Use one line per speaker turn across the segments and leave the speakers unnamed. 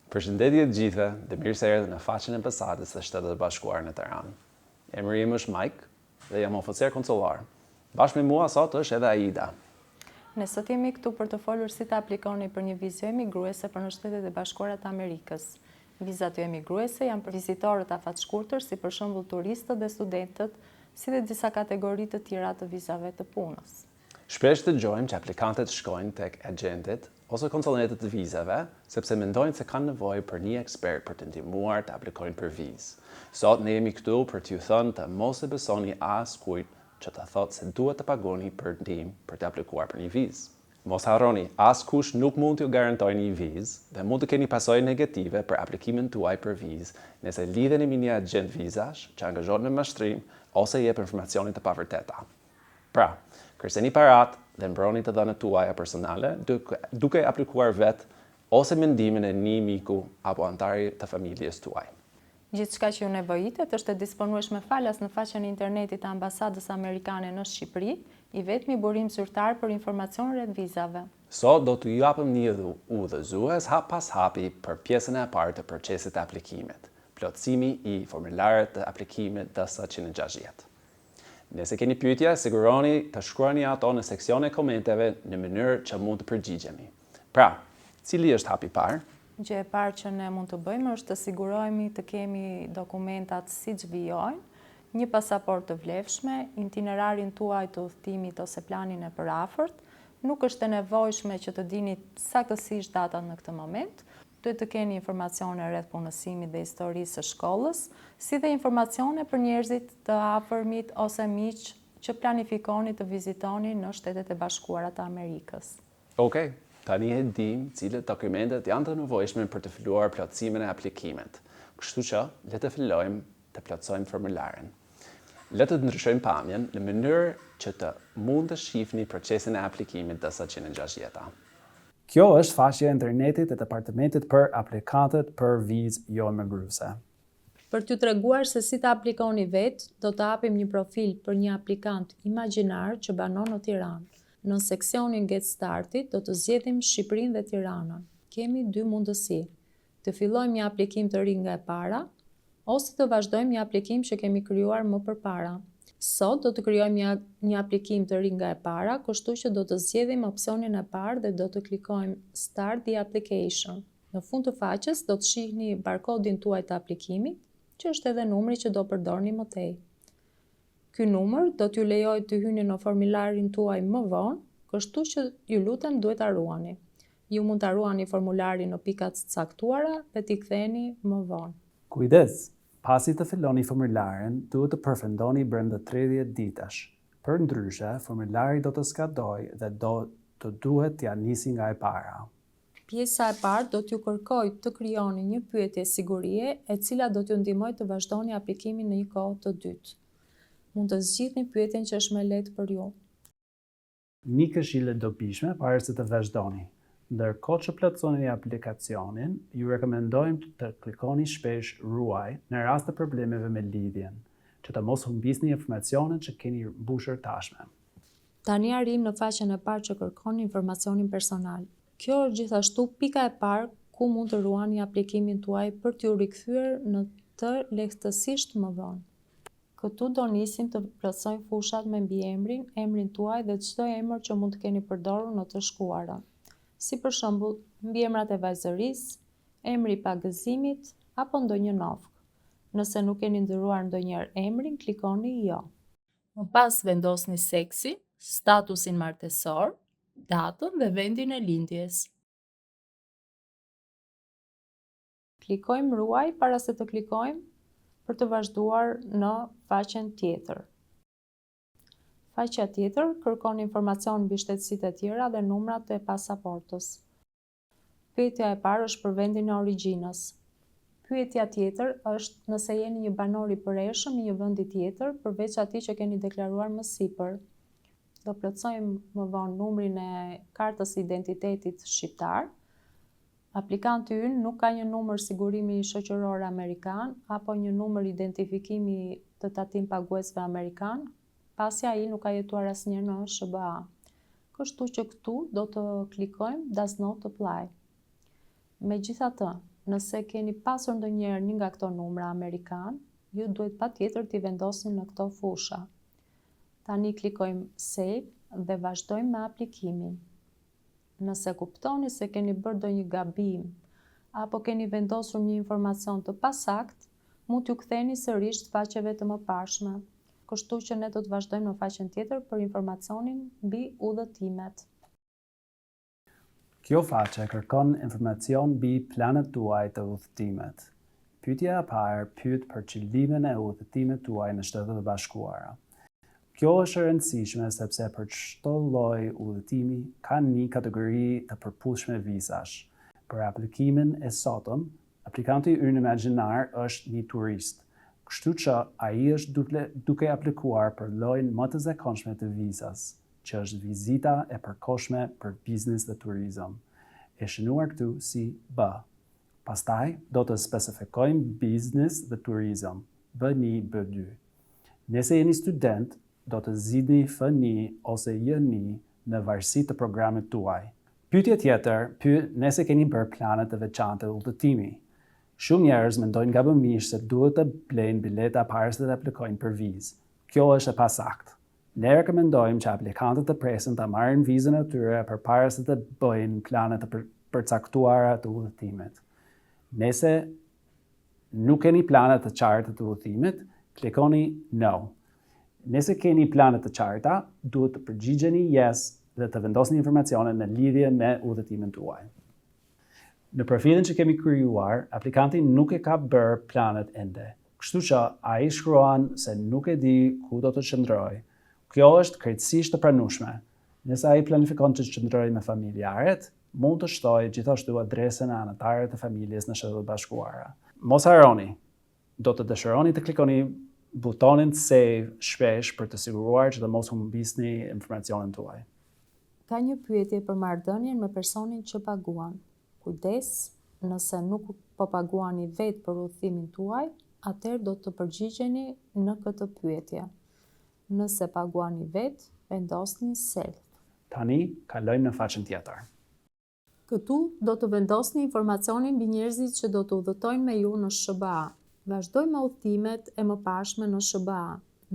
Përshëndetje të gjithëve dhe mirë se erdhët në faqen e ambasadës së Shtetit të Bashkuar në Tiranë. Emri im është Mike dhe jam oficer konsular. Bashkë me mua sot është edhe Aida.
Ne sot jemi këtu për të folur si të aplikoni për një vizë emigruese për në Shtetet e Bashkuara të Amerikës. Vizat emigruese janë për vizitorët afatshkurtër, si për shembull turistët dhe studentët, si dhe disa kategori të tjera të vizave të punës.
Shpesh dëgjojmë që aplikantët shkojnë tek agentit ose konsuletet të vizave, sepse mendojnë se kanë nevojë për një ekspert për të ndihmuar të aplikojnë për vizë. Sot ne jemi këtu për t'ju thënë të mos e besoni askujt që të thotë se duhet të pagoni për ndihmë për të aplikuar për një vizë. Mos harroni, askush nuk mund t'ju garantojë një vizë dhe mund të keni pasojë negative për aplikimin tuaj për vizë nëse lidheni me një agent vizash që angazhohet në mashtrim ose jep informacione të pavërteta. Pra, kërceni parat dhe mbroni të dhënat tuaja personale duke aplikuar vetë ose me ndihmën e një miku apo antari të familjes tuaj.
Gjithçka që ju nevojitet është e disponueshme falas në faqen e internetit të ambasadës amerikane në Shqipëri, i vetmi burim zyrtar për informacion rreth vizave.
Sot do t'ju japim një udhëzues hap pas hapi për pjesën e parë të procesit të aplikimit, plotësimi i formularit të aplikimit DS-160. Nëse keni pyetje, siguroni të shkruani ato në seksion e komenteve në mënyrë që mund të përgjigjemi. Pra, cili është hapi i parë?
Gjë e parë që ne mund të bëjmë është të sigurohemi të kemi dokumentat siç vijojnë, një pasaportë të vlefshme, itinerarin tuaj të udhëtimit ose planin e përafërt. Nuk është e nevojshme që të dini saktësisht datat në këtë moment. Duhet të keni informacione rreth punësimit dhe historisë së shkollës, si dhe informacione për njerëzit të afërmit ose miq që planifikoni të vizitoni në Shtetet e Bashkuara të Amerikës.
Okej, tani e dim cilët dokumentet janë të nevojshme për të filluar plotësimin e aplikimit. Kështu që le të fillojmë të plotësojmë formularin. Le të ndryshojmë pamjen në mënyrë që të mund të shihni procesin e aplikimit DS-160.
Kjo është faqja e internetit e Departamentit për aplikantët për vizë jo emigruese.
Për t'ju treguar se si të aplikoni vetë, do të hapim një profil për një aplikant imagjinar që banon në Tiranë. Në seksionin Get Started do të zgjedhim Shqipërinë dhe Tiranën. Kemi dy mundësi: të fillojmë një aplikim të ri nga e para, ose të vazhdojmë një aplikim që kemi krijuar më përpara. Sot do të krijojmë një aplikim të ri nga e para, kështu që do të zgjedhim opsionin e parë dhe do të klikojmë Start the application. Në fund të faqes do të shihni barkodin tuaj të aplikimit, që është edhe numri që do përdorni më tej. Ky numër do t'ju lejojë të hyni në formularin tuaj më vonë, kështu që ju lutem duhet ta ruani. Ju mund ta ruani formularin në pikat të caktuara dhe t'i ktheni më vonë.
Kujdes! Pasi të filloni formularin, duhet të përfundoni brenda 30 ditash. Për ndryshe, formulari do të skadojë dhe do të duhet t'ja nisi nga e para.
Pjesa e parë do t'ju kërkojë të krijoni një pyetje sigurie, e cila do t'ju ndihmojë të vazhdoni aplikimin në një kohë të dytë. Mund të zgjidhni pyetjen që është më lehtë për ju.
Një këshillë e dobishme para se të vazhdoni. Ndërkohë që plotësoni aplikacionin, ju rekomendojmë të klikoni shpesh ruaj në rast të problemeve me lidhjen, që të mos humbisni informacionet që keni mbushur tashme.
Tani arrim në faqen e parë që kërkon informacionin personal. Kjo është gjithashtu pika e parë ku mund të ruani aplikimin tuaj për t'ju rikthyer në të lehtësisht më vonë. Këtu do nisim të plotësojmë fushat me mbiemrin, emrin tuaj dhe çdo emër që mund të keni përdorur në të shkuarën, si për shembull mbiemrat e vajzërisë, emri i pagëzimit apo ndonjë nofk. Nëse nuk keni ndëruar ndonjëherë emrin, klikoni jo. Më pas vendosni seksi, statusin martesor, datën dhe vendin e lindjes. Klikojmë ruaj para se të klikojmë për të vazhduar në faqen tjetër. Faqja tjetër kërkon informacion mbi shtetësitë e tjera dhe numrat e pasaportës. Pyetja e parë është për vendin e origjinës. Pyetja tjetër është nëse jeni një banor i përhershëm i një vendi tjetër, përveç atij që keni deklaruar më sipër. Do plotësojmë më vonë numrin e kartës së identitetit shqiptar. Aplikanti ynë nuk ka një numër sigurimi shoqëror amerikan apo një numër identifikimi të tatim paguesve amerikan, pasi ai nuk ka jetuar asnjëherë në SBA. Kështu që këtu do të klikojmë Does not apply. Megjithatë, Nëse keni pasur ndonjëherë një nga këto numra amerikan, ju duhet patjetër t'i vendosni në këto fusha. Tani klikojmë Save dhe vazhdojmë me aplikimin. Nëse kuptoni se keni bërë ndonjë gabim apo keni vendosur një informacion të pasakt, mund t'ju ktheni sërish të faqeve të mëparshme. Kështu që ne do të vazhdojmë në faqen tjetër për informacionin mbi udhëtimet.
Kjo faqe kërkon informacion mbi planet tuaj të udhëtimet. Pyetja e parë pyet për qëllimin e udhëtimit tuaj në Shtetet e Bashkuara. Kjo është e rëndësishme sepse për çdo lloj udhëtimi ka një kategori të përputhshme vizash. Për aplikimin e sotëm, aplikanti ynë imagjinar është një turist, kështu që ai është duke aplikuar për llojin më të zakonshëm të vizas, që është vizita e përkohshme për biznes dhe turizëm, e shënuar këtu si B. Pastaj, do të specifikojmë biznes dhe turizëm, B1, B2. Nëse jeni student, do të zgjidhni F1 ose J1 në varësi të programit tuaj. Pyetja tjetër pyet nëse keni bërë plane të veçanta udhëtimi. Shumë njerëz mendojnë gabimisht se duhet të blejnë bileta para se të aplikojnë për vizë. Kjo është e pasaktë. Ne rekomendojmë që aplikantët të presin të marrin vizën e tyre përpara se të bëjnë plane të përcaktuara të udhëtimit. Nëse nuk keni plane të qarta të udhëtimit, klikoni No. Nëse keni plane të qarta, duhet të përgjigjeni Yes dhe të vendosni informacione në lidhje me udhëtimin tuaj. Në profilin që kemi krijuar, aplikanti nuk e ka bërë planet ende, kështu që ai shkruan se nuk e di ku do të qëndrojë. Kjo është krejtësisht të pranueshme. Nëse ai planifikon të qëndrojë me familjarët, mund të shtojë gjithashtu adresën e anëtarëve të familjes në Shtetet e Bashkuara. Mos harroni, do të dëshironi të klikoni butonin Save shpesh për të siguruar që të mos humbisni informacionin tuaj.
Ka një pyetje për marrëdhënien me personin që paguan. Kujdes, nëse nuk po paguani vetë për udhëtimin tuaj, atëherë do të përgjigjeni në këtë pyetje. Nëse paguani vetë, vendosni Self.
Tani, kalojmë në faqen tjetër.
Këtu do të vendosni informacionin mbi njerëzit që do të udhëtojnë me ju në SBA. Vazhdojmë me udhëtimet e mëparshme në SBA.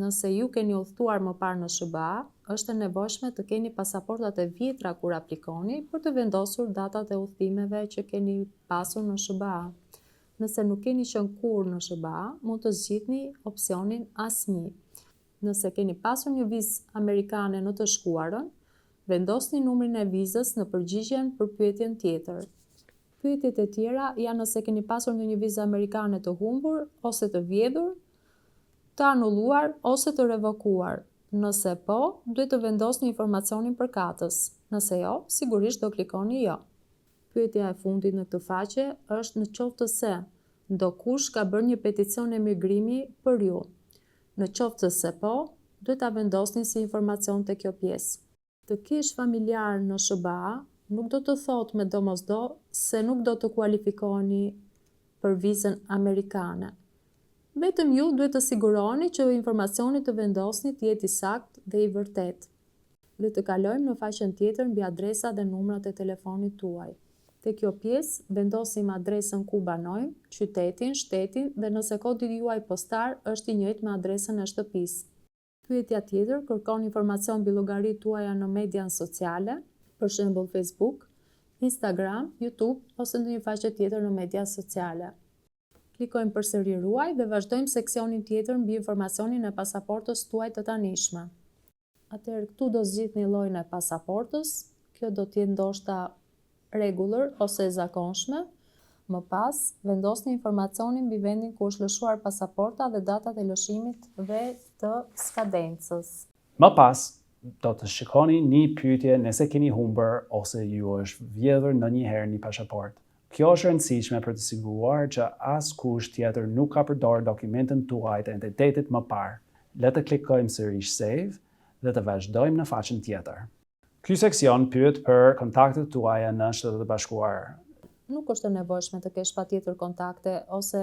Nëse ju keni udhëtuar më parë në SBA, është e nevojshme të keni pasaportat e vjetra kur aplikoni për të vendosur datat e udhëtimeve që keni pasur në SBA. Nëse nuk keni qenë kurrë në SBA, mund të zgjidhni opsionin asnjë. Nëse keni pasur një vizë amerikane në të shkuarën, vendosni numrin e vizës në përgjigjen për pyetjen tjetër. Pyetjet e tjera janë nëse keni pasur ndonjë vizë amerikane të humbur ose të vjedhur, të anulluar ose të revokuar. Nëse po, duhet të vendosni informacionin përkatës. Nëse jo, sigurisht do klikoni jo. Pyetja e fundit në këtë faqe është në qoftë se ndokush ka bërë një peticion emigrimi për ju. Në qoftë se po, duhet ta vendosni si informacion te kjo pjesë. Të kesh familjar në SBA nuk do të thotë me domosdo se nuk do të kualifikoheni për vizën amerikane. Vetëm ju duhet të siguroni që informacioni të vendosni të jetë i saktë dhe i vërtetë. Dhe të kalojmë në faqen tjetër mbi adresa dhe numrat e telefonit tuaj. Te kjo pjesë vendosim adresën ku banojmë, qytetin, shtetin dhe nëse kodi juaj postar është i njëjtë me adresën e shtëpisë. Pyetja tjetër kërkon informacion mbi llogaritë tuaja në median sociale, për shembull Facebook, Instagram, YouTube ose ndonjë faqe tjetër në media sociale. Klikojmë përsëri ruaj dhe vazhdojmë seksionin tjetër mbi informacionin e pasaportës tuaj të tanishme. Atëherë këtu do zgjidhni llojin e pasaportës, kjo do të jetë ndoshta rregullor ose e zakonshme. Më pas, vendosni informacionin mbi vendin ku është lëshuar pasaporta dhe datat e lëshimit dhe të skadencës.
Më pas, do të shikoni një pyetje nëse keni humbur ose ju është vjedhur ndonjëherë një pasaport. Kjo është rëndësishme për të siguruar që askush tjetër nuk ka përdorur dokumentin tuaj të entitetit më parë. Le të klikojmë sërish Save dhe të vazhdojmë në faqen tjetër. Ky seksion pyet për kontaktet tuaja në Shtetet e Bashkuara.
Nuk është e nevojshme të kesh patjetër kontakte ose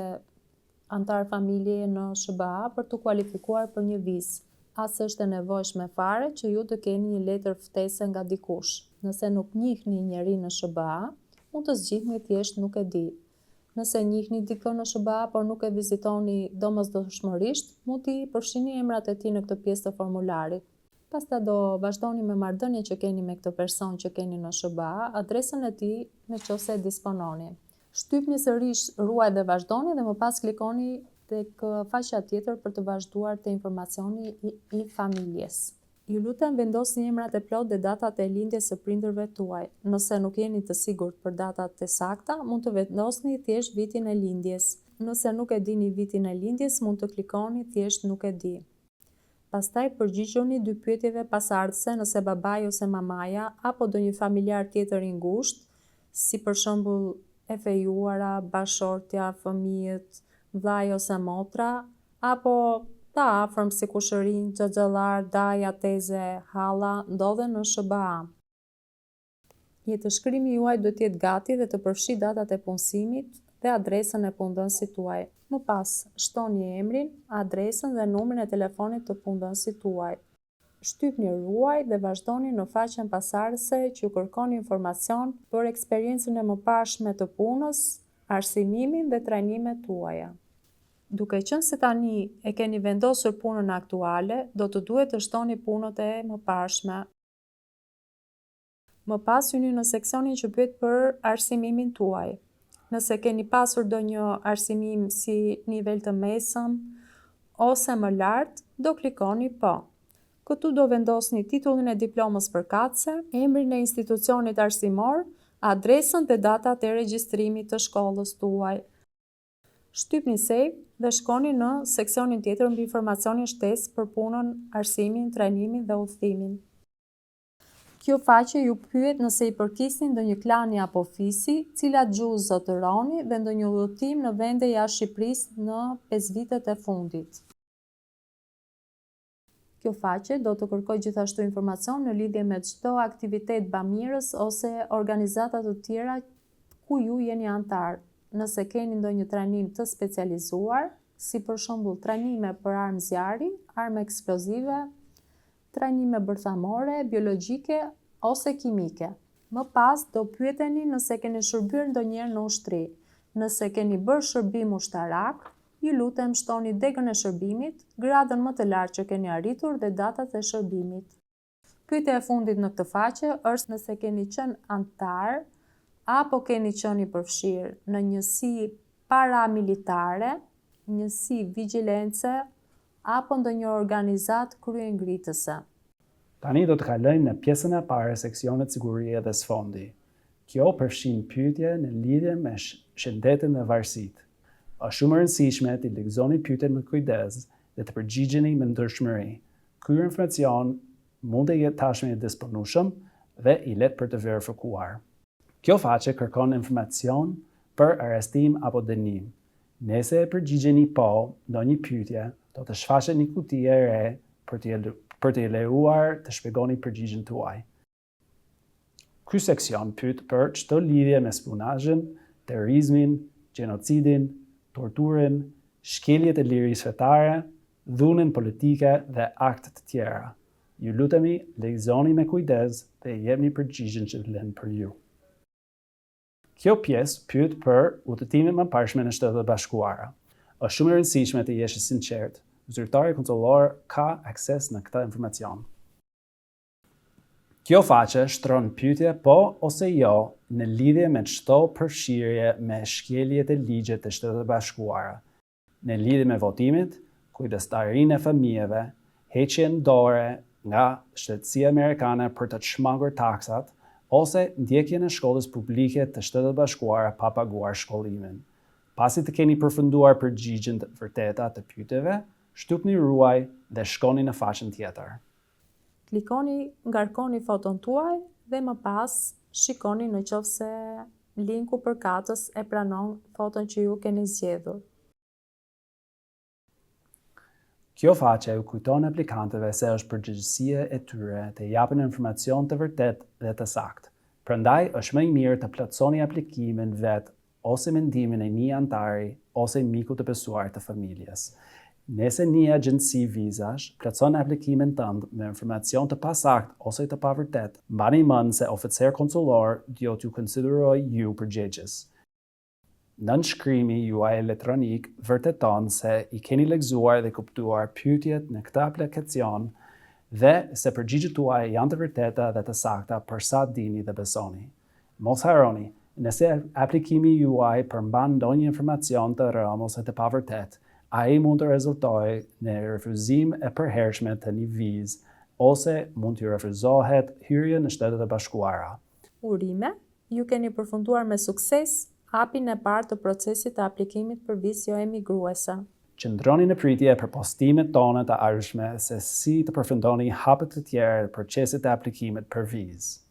antar familje në SBA për të kualifikuar për një vizë. As është e nevojshme fare që ju të keni një letër ftese nga dikush. Nëse nuk njihni njëri në SBA, mund të zgjidhni thjesht nuk e di. Nëse njihni dikën në SBA, por nuk e vizitoni domosdoshmërisht, mund t'i përfshini emrat e tij në këtë pjesë të formularit. Pastaj do vazhdoni me marrëdhënien që keni me këtë person që keni në SBA, adresën e tij nëse e dispononi. Shtypni sërish ruaj dhe vazhdoni dhe më pas klikoni tek faqja tjetër për të vazhduar te informacioni i familjes. Ju lutem vendosni emrat e plot dhe datat e lindjes së prindërve tuaj. Nëse nuk jeni të sigurt për datat e sakta, mund të vendosni thjesht vitin e lindjes. Nëse nuk e dini vitin e lindjes, mund të klikoni thjesht nuk e di. Pastaj përgjigjuni 2 pyetjeve pasardhëse nëse babai ose mamaja apo ndonjë familjar tjetër i ngushtë, si për shembull e fejuara, bashortja, fëmijët, vllai ose motra, apo të afërm si kushërinj, xhaxhallar, daja, teze, halla, ndodhen në SBA. Jetëshkrimi juaj duhet të jetë gati dhe të përfshijë datat e punësimit dhe adresën e punëdhënësit tuaj. Më pas, shtoni emrin, adresën dhe numrin e telefonit të punëdhënësit tuaj. Shtypni ruaj dhe vazhdoni në faqen pasardhëse që ju kërkon informacion për eksperiencën e mëparshme të punës, arsimimin dhe trajnimet tuaja. Duke qenë se tani e keni vendosur punën aktuale, do të duhet të shtoni punët e mëparshme. Më pas hyni në seksionin që pyet për arsimimin tuaj. Nëse keni pasur ndonjë arsimim si nivel të mesëm ose më lart, do klikoni po. Këtu do vendosni titullin e diplomës përkatëse, emrin e institucionit arsimor, adresën dhe datat e regjistrimit të shkollës tuaj. Shtypni save dhe shkoni në seksionin tjetër mbi informacionin shtesë për punën, arsimin, trajnimin dhe udhëtimin. Kjo faqe ju pyet nëse i përkisni ndonjë klani apo fisi, cilat gjuhë zotëroni dhe ndonjë udhëtim në vende jashtë Shqipërisë në 5 vitet e fundit. Kjo faqe do të kërkojë gjithashtu informacion në lidhje me çdo aktivitet bamirës ose organizata të tjera ku ju jeni antar. Nëse keni ndonjë trajnim të specializuar, si për shembull trajnime për armë zjarri, armë eksplozive, trajnime bërthamore, biologjike ose kimike. Më pas do pyeteni nëse keni shërbyer ndonjëherë në ushtri. Nëse keni bërë shërbim ushtarak, ju lutem shtoni degën e shërbimit, gradën më të lartë që keni arritur dhe datat e shërbimit. Pyetja e fundit në këtë faqe është nëse keni qenë antar apo keni qenë i përfshirë në njësi paramilitare, njësi vigjilence apo ndonjë organizatë kryengritëse.
Tani do të kalojmë në pjesën e parë e seksionit sigurie dhe sfondi. Kjo përfshin pyetje në lidhje me shëndetin dhe varësitë. Është shumë e rëndësishme të lexoni pyetjet me kujdes dhe të përgjigjeni me ndershmëri. Ky informacion mund të jetë tashmë i disponueshëm dhe i lehtë për të verifikuar. Kjo faqe kërkon informacion për arrestim apo dënim. Nëse e përgjigjeni po ndonjë pyetje, do të shfaqet një kuti e re për të lejuar të shpjegoni përgjigjen tuaj. Ky seksion pyet për çdo lidhje me spionazhin, terrorizmin, gjenocidin, torturën, shkeljet e lirisë fetare, dhunën politike dhe akte të tjera. Ju lutemi lexoni me kujdes dhe jepni përgjigjen që vlen për ju. Kjo pjesë pyet për udhëtimin e mëparshme në Shtetet e Bashkuara. Është shumë e rëndësishme të jesh i sinqert. Zyrtari kontrollor ka akses në këtë informacion. Kjo faqe shtron pyetje po ose jo në lidhje me çdo përfshirje me shkeljet e ligjit të Shtetit e Bashkuara, në lidhje me votimit, kujdestarinë e fëmijëve, heqjen dorë nga shtetësia amerikane për të çmangur taksat, ose ndjekjen e shkollës publike të Shtetit e Bashkuara pa paguar shkollimin. Pasi të keni përfunduar përgjigjen të vërteta të pyetjeve, shtypni ruaj dhe shkoni në faqen tjetër.
Klikoni ngarkoni foton tuaj dhe më pas shikoni nëse linku përkatës e pranon foton që ju keni zgjedhur.
Kjo faqe u kujton aplikantëve se është përgjegjësia e tyre të japin informacion të vërtetë dhe të saktë. Prandaj është më i mirë të plotësoni aplikimin vetë ose mendimin e një antari ose miku të besuar të familjes. Nëse një agjenci vizash plotëson aplikimin tënd me informacion të pasakt ose të pavërtet, mbani mend se oficer konsullor do t'ju konsiderojë ju përgjegjës. Nënshkrimi juaj elektronik vërteton se i keni lexuar dhe kuptuar pyetjet në këtë aplikacion dhe se përgjigjet tuaja janë të vërteta dhe të sakta për sa dini dhe besoni. Mos harroni, nëse aplikimi juaj përmban ndonjë informacion të rëmë ose të pavërtet, ai mund të rezultojë në refuzim e përhershme të një vizë ose mund të refuzohet hyrje në Shtetet e Bashkuara.
Urime, ju keni përfunduar me sukses hapin e parë të procesit të aplikimit për vizë jo emigruese.
Qëndroni në pritje për postimet tona të ardhshme se si të përfundoni hapet të tjera të procesit të aplikimit për vizë.